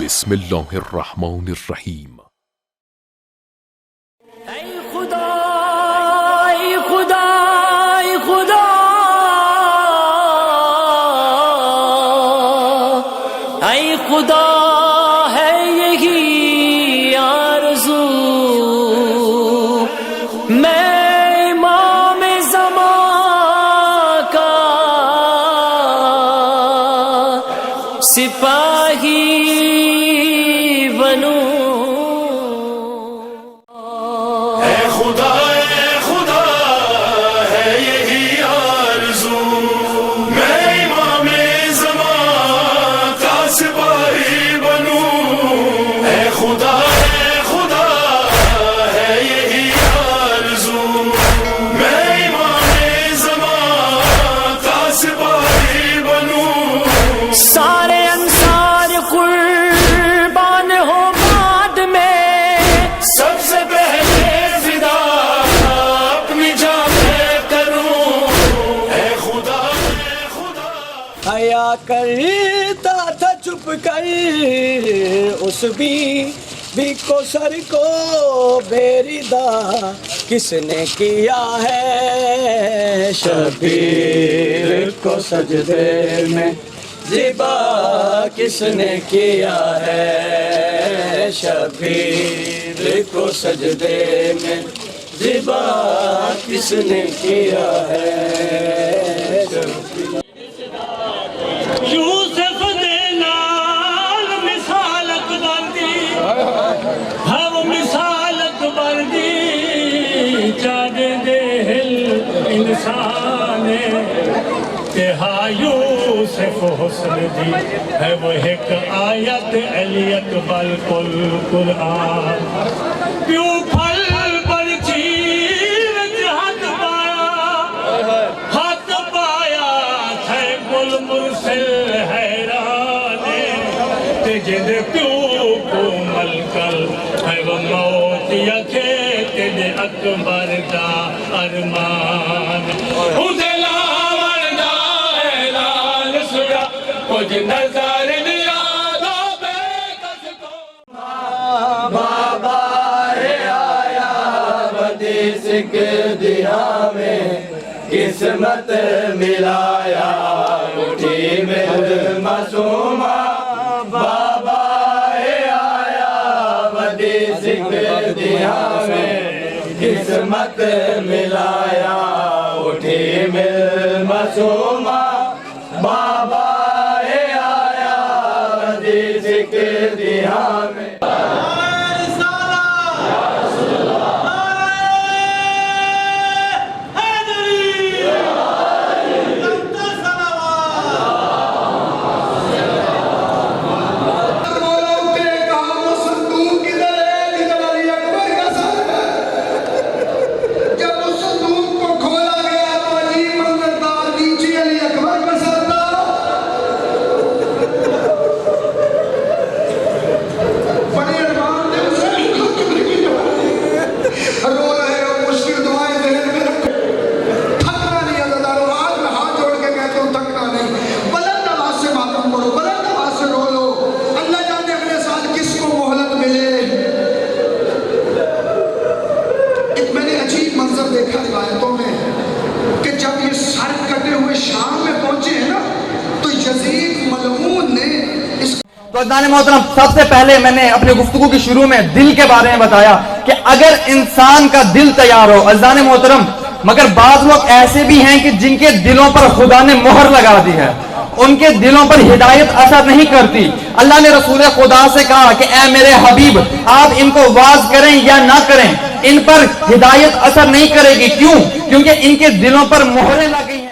بسم اللہ الرحمن الرحیم۔ اے خدا اے خدا اے خدا اے خدا ہے یہی آرزو، میں امام زمان کا سپاہی بنوں۔ سارے انصار قربان ہو بعد میں، سب سے پہلے فدا اپنی جان میں کروں۔ اے خدا اے خدا حیا کرتا تھا چھپ کر اس بھی کو سر کو بیریدہ کس نے کیا ہے، شبیر کو سجدے میں زیبا کس نے کیا ہے، شبیر کو سجدے میں زیبا کس نے کیا ہے۔ یوسف دے نال مثال اکبر دی، ہم مثال اکبر دی، چاہے دے ہل انسان کہ ہاں یوسف حسن دی ہے وہ ایک آیت علی اکبر کل قرآن، پیو پھل پر چیر ہاتھ پایا تھے گل مرسل حیرانے، تجھے پیو کو ملکل ہے وہ موت یکے تجھے اکبر دا ارمان، اسے لاور دا اعلان سیا کچھ نظر دیا دو بے کس کو۔ بابا آیا بدی سکھ دیا میں قسمت ملایا اٹھی مل معصومہ، بابا آیا بدی سکھ دیا میں قسمت ملایا اٹھی مل معصومہ، بابا آیا بدی سکھ دیا میں۔ تو عزیزان محترم، سب سے پہلے میں نے اپنی گفتگو کی شروع میں دل کے بارے میں بتایا کہ اگر انسان کا دل تیار ہو عزیزان محترم، مگر بعض لوگ ایسے بھی ہیں کہ جن کے دلوں پر خدا نے مہر لگا دی ہے، ان کے دلوں پر ہدایت اثر نہیں کرتی۔ اللہ نے رسول خدا سے کہا کہ اے میرے حبیب، آپ ان کو واعظ کریں یا نہ کریں، ان پر ہدایت اثر نہیں کرے گی۔ کیوں؟ کیونکہ ان کے دلوں پر مہریں لگ گئی ہیں۔